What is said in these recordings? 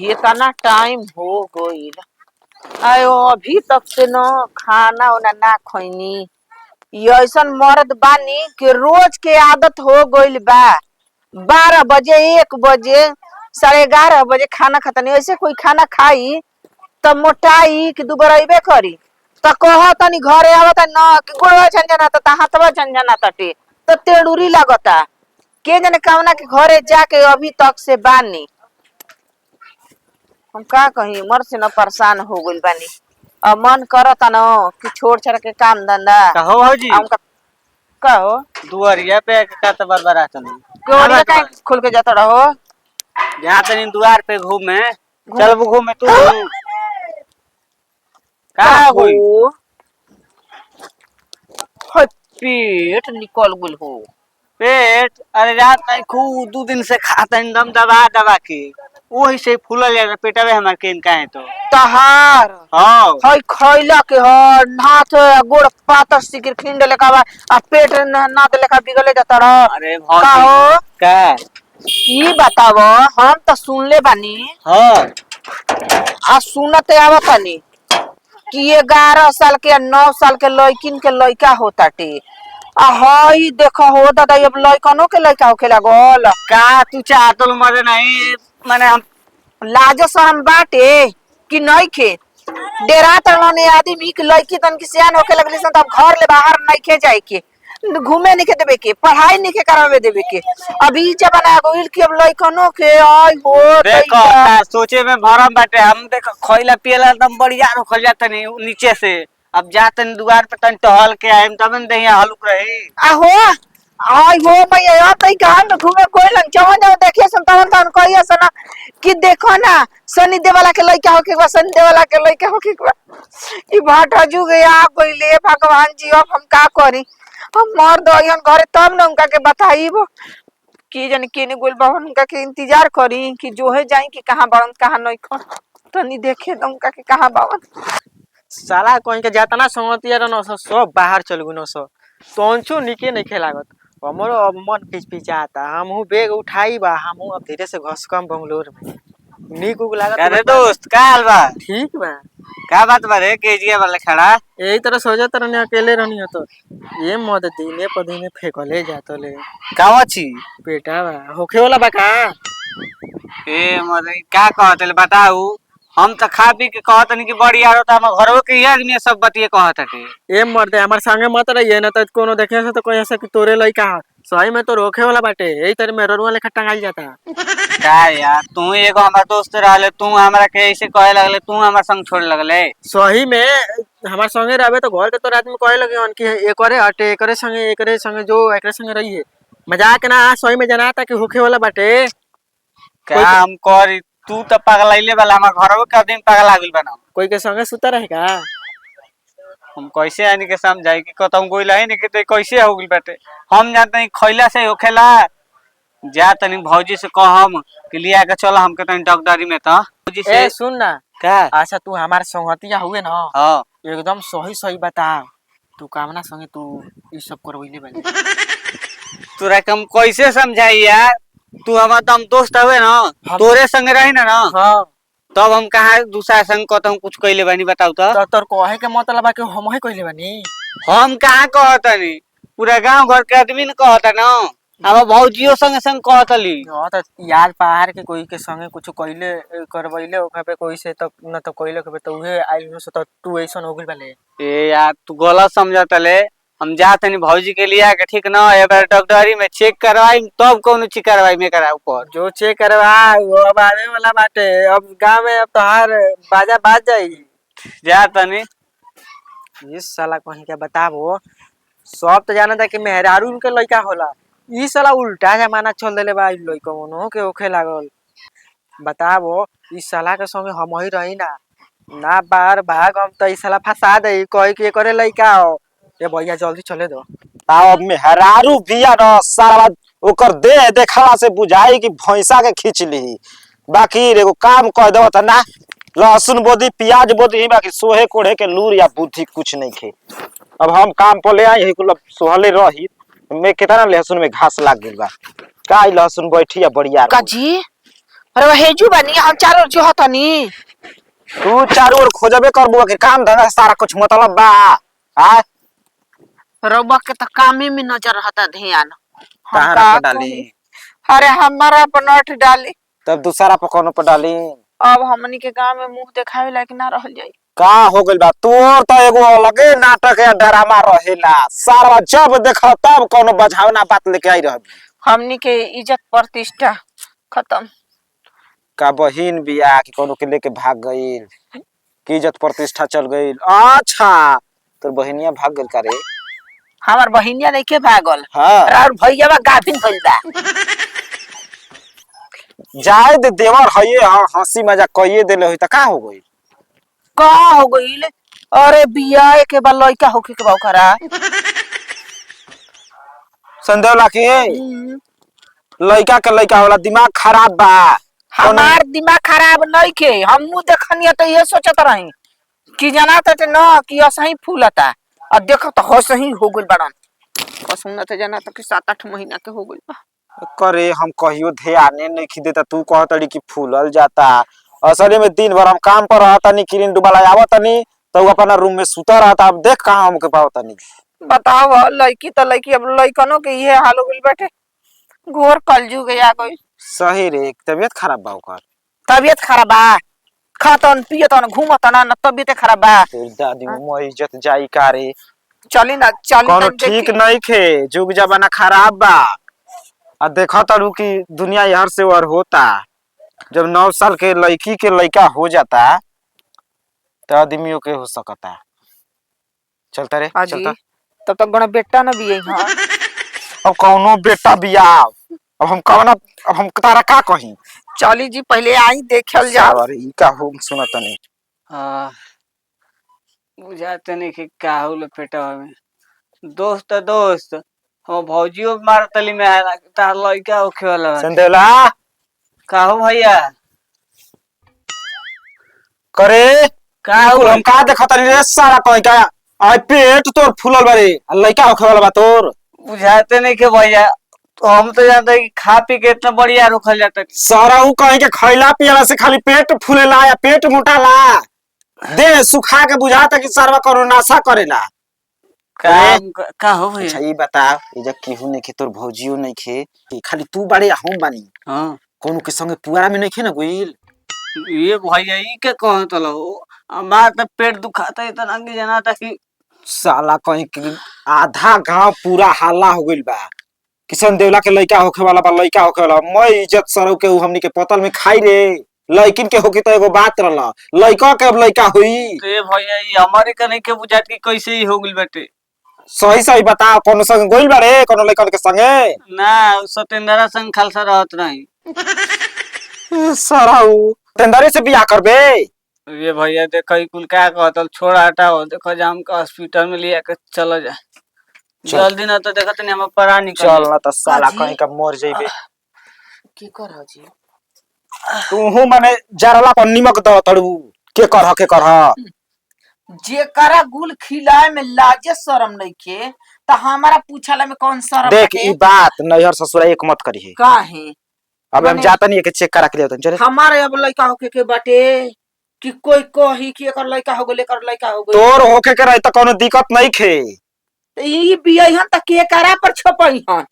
इतना टाइम हो गईल। आयो अभी तक से न खाना उना ना खइनी। ये ऐसन मर्द बानी कि रोज के आदत हो गईल बा। 12 बजे 1 बजे 11:30 बजे खाना खतनी। ऐसे कोई खाना खाई तब मोटाई कि दुबारा अबे करी। त कह तनी घरे आवत न कि गुड़वा झंझना त हाथवा झंझना तटे त टेड़ुरी लागता। के जाने कवना के घरे जाके अभी तक से बानी। हम का कही मर से न परेशान हो गइल बानी। अब मन करता न कि छोड़ छाड़ के काम धंधा कहो भौजी आ उनका कहो दुआरिया पे का त बरबरा तनी केवड़िया काहे खोल के जाता रहो। जहाँ तनी दुआर पे घूमे घूम चल घूमे तू का कहो होई है पेट निकल गइल हो। पेट अरे रात नहीं खूब 2 दिन से खाता एकदम दबा दबा के वही से फूलल जा पेटवे हमार केन काहे तो तहार हां है खैला के ह नाथ गोड़ पातर सिकिर खिंड लेखा बा आ पेट ना दे लेखा बिगले जाता रह। अरे का भौजी हो का ई बताव। हम त सुनले बानी हां आ सुनते आवतानी कि 11 साल के 9 साल के लड़किन के लड़का होताटे। आ हई देखो हो दादा अब लड़कनों के लड़का होखे लागल। का तू चाहतो मरे नहीं माने हम लाज शरम बाटे कि नइखे। डेरा तड़ने आदमी के लड़की तन की सियान होके लगली सन तब घर ले बाहर नइखे जाए के घूमे नइखे देवे के पढ़ाई नइखे करावे देवे के। अभी ई जमाना गइल कि अब लड़कनों के आई हो देखो दैया। का सोचे में भरम बाटे हम देखो खइला पियला एकदम बढ़िया रखल जाता नहीं नीचे से अब जातन दुआर पे तन टहल के आइम तब न देहिया हलुक रही आहो आई हो भैया अब तई कहां में घूमे कोइलन जवन जवन देखिए सन तवन तवन कहिए सन कि देखो ना सनी देवाला के लइका होके बा सनी देवाला के लइका होके बा। ई भाटा जुग आ गइले भगवान जी अब हम का करी। हम मर दइहन घरे तब न उनका के बताइब कि जाने केने गोल बा उनका के इंतजार करी कि जोहे जाई कि कहां बावन कहां नइखन तनी देखे त उनका के कहां बावन। साला कहीं के जातना संगतिया न सब बाहर चल गुन स तोंचो निके नहीं खेलागत हमरो अब मन पिचपिचाता हमहू बैग उठाई बा हमहू अब धीरे से घसकम बंगलोर में निक उक लागत अरे दोस्त का हाल बा ठीक बा। का बात बा रे केजिया वाले खड़ा यही तरह सोचा तरह अकेले रहनी हो तो ये मत दीने पदीने फेंकले जातले कावा छी बेटा बा होखे वाला बा का ए मरे का कहतले बताऊ हम त खा पी के कहतनी कि बड़ी यार त हम घरवा के ही आदमी सब बतिए कहतटे ए मरदे हमार संगे मत रहिए ना तो कोनो देखे से तो कोई ऐसा कि तोरे लइका सही में तो रोके वाला बाटे यही तरह में ररुआ लेखा टंगाई जाता। का यार तू एगो हमार दोस्त रहले तू हमरा के ऐसे कहे लगले तू हमार संग छोड़ लगले सही में हमार संगे रहबे तो घर के तोर आदमी कहे लगे कि एकरे हटे एकरे संगे जो एकरे संगे रही है मजाक ना सही में जनाता कि होखे वाला बाटे का हम करी तू त पगलाइले वाला हमार घरवा के दिन पगला गेल बना कोई के संगे सुता रहेगा। हम कैसे आनी के समझाई कि कतम गोइल है नहीं कि कैसे हो गइल बाटे हम जानते हैं खइला से होखेला जा तनी भौजी से कहम कि लिया के चल हमके तनी डॉक्टरी में त भौजी से ए सुन ना का अच्छा तू हमार संगतिया हुए ना हां एकदम सही सही बता तू कामना संगे तू ई सब करवइले बानी तोरा के हम कैसे समझाई यार तू हमार दम दोस्त हवे ना तोरे संग रही ना हां तब हम कहा दूसरा संग कहता कुछ कइले बानी बताऊ तो तोर कहे के मतलब बा कि हम ही कइले बानी हम कहाँ कहतनी पूरा गांव घर के आदमी ने कहता ना अब भौजियो संग संग कहतली हां तो यार पहाड़ के कोई के संगे कुछ कइले करवइले ओकरा पे कोई से तो न तो कइले के तो उहे आइल न तो तू ऐसन हो गइल बाले ए यार तू गलत समझतले हम जात नहीं भौजी के लिए के ठीक ना एबार डॉक्टरी में चेक करवाई तब कौन चीज करवाई में करा ऊपर जो चेक करवा वो अब आने वाला बाटे अब गांव में अब तोहार बाजा बाज जाई जा तनी इस साला कहीं के बताबो सब तो जानता कि मेहरारू के लइका होला ई साला उल्टा जमाना चल देले बा लइका मनो के होखे लागल बताबो इस साला के संगे हम ही रही ना ना बार भाग हम तो ई साला फंसा दे कह के करे लइका हो ए भैया जल्दी चले दो अब मेहरारू बिया न सारा ओकर देह देखला से बुझाई कि भैंसा के खींच ली बाकी एगो काम कह दो त ना लहसुन बोदी प्याज बोदी बाकी सोहे कोढ़े के लूर या बुद्धि कुछ नहीं खे। अब हम काम पर ले आई कुल सोहले रही में कितना लहसुन में घास लाग गइल बा का लहसुन बैठी या बढ़िया काजी अरे हेजू बनी हम चारों जो हतनी। तू चारों ओर खोजबे करबो के काम धंधा से सारा कुछ मतलब बा। आ रउआ के तो कामे में नजर रहता ध्यान। हम कहाँ का पर डाली? कही? अरे हमारा पर नट डाली। तब दूसरा पर कोनो पर डाली। अब हमनी के गांव में मुंह दिखावे लायक ना रहल जाई। का हो गइल बा? तोर तो एगो अलगे नाटक या ड्रामा रहेला, सारा जब देखो तब कोनो बझावना बात लेके आई रहबी। हमनी के इज्जत प्रतिष्ठा खत्म। का बहिन बिया कि कोनो के लेके भाग गइल की इज्जत प्रतिष्ठा चल गइल? अच्छा तोर बहिनिया भाग गइल का रे? हमार बहिनिया नहीं के भागल। हाँ और भैया गाभिन भइल बा। जाए दे देवर हइए हंसी मजाक कइए देले होई त का हो गइल? का हो गइल? अरे बियाह के बाद लइका होके के बा ओकरा। संदेह लाके लइका के लइका होला, दिमाग खराब बा। हमार दिमाग खराब नहीं के। हमू देखनिया तो ये सोचत रही कि जाना तो न कि असही फूलता और देखो तो हसही हो गइल बड़न। कसुना तो जाना तो कि 7-8 महीना के हो गइल बा। करे हम कहियो ध्याने नहीं देता, तू कहतड़ी कि फूलल जाता। असली में दिन भर हम काम पर रहतनी, किरिन डुबाला आवतनी तो अपना रूम में सुता रहता। अब देख कहाँ हमके पावतनी। बताओ लड़की तो लड़की अब लड़कनों के ये हाल हो गइल बाटे। घोर कलजुग आ गइल। सही रे, तबियत खराब बा ओकर। तबियत खराब बा। खातन पियतन घूमतन न तबियत खराब बा। तेरी दादी में इज्जत जाई का रे? चली ना चली कोनो तन ठीक देखी। नहीं खे, जुग जमाना खराब बा। आ देखा तारू की दुनिया यार से वार होता। जब 9 साल के लड़की के लड़का हो जाता तो आदमियों के हो सकता। चलता रे हाजी चलता। तब तक बड़ा बेटा न भी यही हां। अब कौनो बेटा बिया, अब हम तारा का कही? चली जी पहले आई देखल जाओ। सावर ई का हो सुनत नहीं। हाँ बुझाते नहीं कि का हो लपेटा में दोस्त दोस्त हम भौजियो मार तली में है तार लइका होखे वाला बाटे। संदेला का हो भैया? करे का हो बिल्कुल हम का देखत रे सारा कहीं का आई पेट तोर फूलल बारे, लइका होखे वाला बा तोर। बुझाते नहीं के भैया। तो हम तो जानते हैं कि खा पी के इतना बढ़िया रखल जाता है। सारा ऊ कहीं के खैला पियला से खाली पेट फूलेला या पेट मोटाला, देह सुखा के बुझाता कि सरवा करो नाशा करेला। का हो भैया? अच्छा ये बता, ये जब केहू नहीं खे, तोर भौजियो नहीं खे, कि खाली तू बाड़े या हम बानी? हाँ कोनो के संगे पुआरा में नहीं खे ना गोइल? ये भैया ई के कहो तो लो हमार तो पेट दुखाता इतना कि जाना था कि साला कहीं के आधा गांव पूरा हल्ला हो गइल बा किशन देवला के लइका होखे वाला बा, लइका होखे वाला। मैं इज्जत सरव के ऊ हमनी के पतल में खाई रे। लइकिन के होके तो एगो बात रहला, लइका के अब लइका हुई। तो ये भैया ई हमारे का नहीं के बुझात कि कैसे ही हो गइल बाटे। सही सही बता, कोनो संग गोइल बारे कोनो लइकन के संगे? ना सत्येंद्रा संग खालसा रहत नहीं। सारा ऊ तेंदरे से बियाह करबे? ये भैया देखो ई कुल क्या कहतल छोड़ हटाओ। देखो जाम का हॉस्पिटल में लिया के चला जा जल्दी ना तो देखत नहीं हम परा निकल चल ना तो साला काजी? कहीं का मर जइबे। की कर जी? तूहू माने जरला पर निमक द तड़ू के करह। जेकरा गुल खिलाए में लाजे शरम नहीं के त हमारा पूछला में कौन शरम देख बाटे? ई बात नैहर ससुरा एक मत करिए। काहे? अब हम माने- जाता नहीं है कि चेक करा के ले चले। हमारे अब लड़का होके के बाटे कि कोई कही कि एकर लड़का हो गइल एकर लड़का हो गइल। तोर होके के रही तो कोनो दिक्कत नहीं खे। ई बियाहन त के करा पर छपई हन।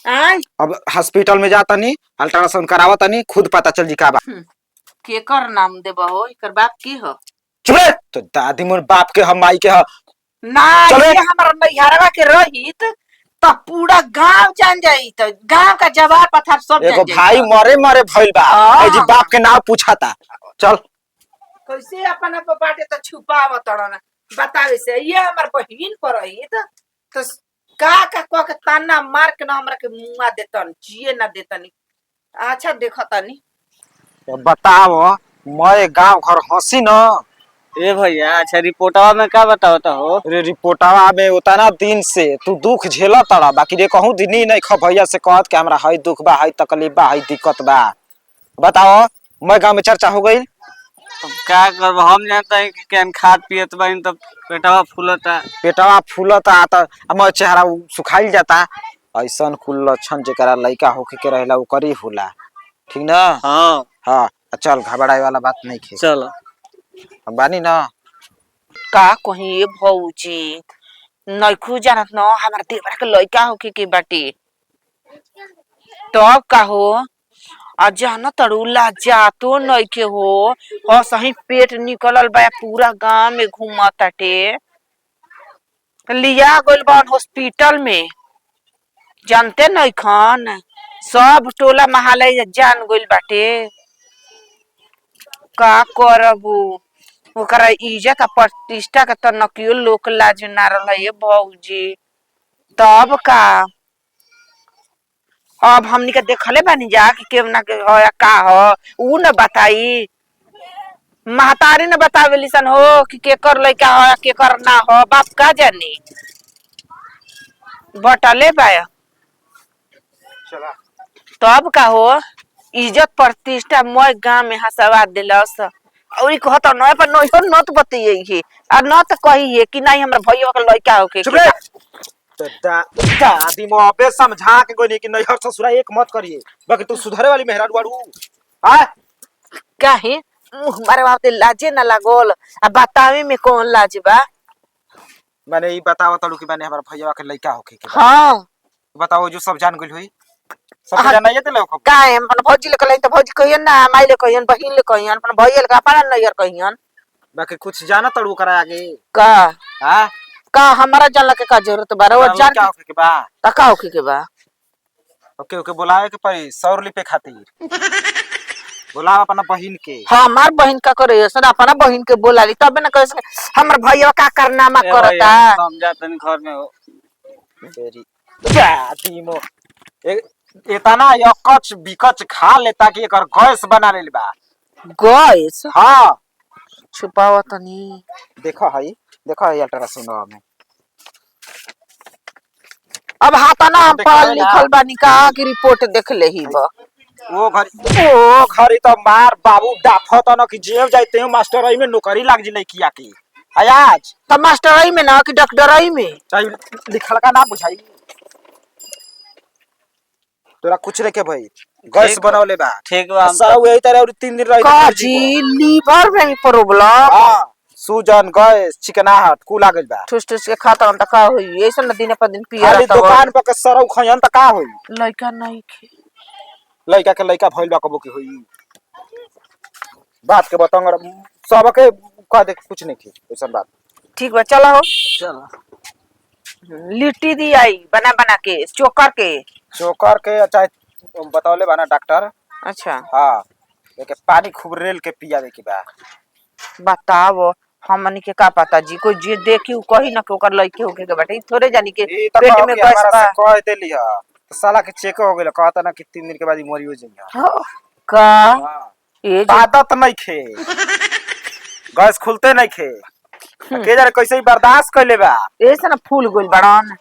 आय अब हॉस्पिटल में जाता नहीं, अल्ट्रासाउंड करावता नहीं, खुद पता चल जी का बा। केकर नाम देबा हो? एकर बाप की हो? चुप रे, तो दादी मोर बाप के हम माई के ह। ना चले। ये हमारा नैहरवा के रहित त पूरा गांव जान जाई त गांव का जवाब पथा सब एगो जान भाई जाई। मरे मरे भइल बा, हाँ। ए जी बाप के नाम पूछाता। चल कैसे अपन आप बाटे त छुपाव तड़न बतावे से ये हमर बहिन पर रहित तो का कह के ताना मार के ना हमरा के मुआ देतन जिए ना देतनी। अच्छा देखतनी तो बताओ, मैं गांव घर हंसी न। ए भैया अच्छा रिपोर्टवा में क्या बतावता हो? रे रिपोर्टवा में उतना दिन से तू दुख झेला तड़ा, बाकी रे कहूं दिन नहीं ख भैया से कहत कि हमरा हई दुख बा, हई तकलीफ बा, हई दिक्कत बा। बताओ, मैं गांव में चर्चा हो गई। अब क्या करब हम जानता है कि केन खाद पियत बाइन तब पेटवा फूलता। पेटवा फूलता त हमर चेहरा सुखाइल जाता। ऐसन कुल लक्षण जेकरा लइका होके के रहेला ओकरी होला। ठीक ना? हाँ हाँ चल घबराए वाला बात नहीं खे। चलो। हम बानी ना। का कहीं ये भौजी नइखू जानत न हमार देवरा के लइका होके के बाटे तब का हो आ जाना तड़ूला जातो नइखे हो और सही पेट निकलल बा पूरा गांव में घुमा ताटे लिया गइल बा हॉस्पिटल में जानते नइखन सब टोला महला जान गइल बाटे का करबू ओकरा इज्जत आ प्रतिष्ठा के त नकियो लोक लाज ना रहल ये भौजी तब का अब हमनी के देखले बानी जा कि केवना के हो या का हो ऊ न बताई महतारी ने बतावेली सन हो कि केकर लइका हो या केकर ना हो बाप का जानी बटले बा चला तब का हो इज्जत प्रतिष्ठा मोय गांव में हंसवा दिलस और ई कहत न पर न तो बतिये आ न तो कहिए कि नहीं हमरा भैया के लइका होके चुप रे। तो दादी मोहब्बत समझा के कोई नहीं कि नहीं हर ससुरा एक मत करिए बाकी तू सुधरे वाली मेहरारू बाड़ू। आ काहे हमारे बाप लाजे ना लागल आ बतावे में कौन लाज बा मैंने ई बताओ तड़ू कि मैंने हमारा भैया के लइका होके के हां बताओ जो सब जान गइल होई सब जान नहीं देले हो काहे हम भौजी ले कहले त भौजी कहियन ना माई ले कहियन बहिन ले कहियन अपन भैया ले अपना नैयर कहियन बाकी कुछ जाना तड़ू करा आगे। का हां का हमारा जानला के का जरूरत बा रो जान क्या होके के बा त का होके के बा ओके ओके बुलाए के पड़ी 100 रुपए खातिर बुलाओ अपना बहिन के। हमार बहिन का करे सन अपना बहिन के बोलाली तबे ना कहे हमर भैया का कारनामा करता समझा तनी घर में हो तेरी दादी मो इतना यकच बिकच खा लेता कि एकर गैस बना लेल बा। गैस हां छुपावा तनी देखो हई अल्ट्रासाउंड में अब हाथाना हम देखो पढ़ल ना। लिखल बानी का की रिपोर्ट देख लेही बा वो घरी तो मार बाबू डाफत न कि जेव जाते हो मास्टर आई में नौकरी लाग जिले किया की आज त मास्टरई में ना कि डॉक्टरई में चाहे लिखल का ना बुझाई तोरा कुछ रे के भाई गैस ठीक बनावले बा ठीक बा हम सारा वही तरह और 3 दिन रही काजी लीवर में प्रॉब्लम हां सूजन गैस चिकनाहट कुल आ गइल बा ठुस ठुस के खाता हम त का होई ऐसा न दिन पर दिन पिया खाली रहता दुकान पर के सरौ खयन त का होई लइका नहीं खे लइका के लइका भइल बा कबो की होई बात के बतांगर सबके कह दे कुछ नहीं की ऐसा बात ठीक बा चलो हो चलो लिट्टी दी आई बना बना के चोकर के चाहे बतावले बा ना डॉक्टर। अच्छा हां लेके पानी खूब रेल के पिया दे के बा। बताओ हमनी के का पता जी कोई जे देखी उ कही ना के ओकर लइके होके के बाटे थोड़े जानी के ई त पेट में गैस बा कह देली ह साला के चेक हो गेल कहता ना कि 3 दिन के बाद ही मरियो जइया। का हां ए जो आदत नहीं खे गैस खुलते नहीं खे के जाने कैसे ही बर्दाश्त कइले बा ऐसे ना फूल गोल बड़न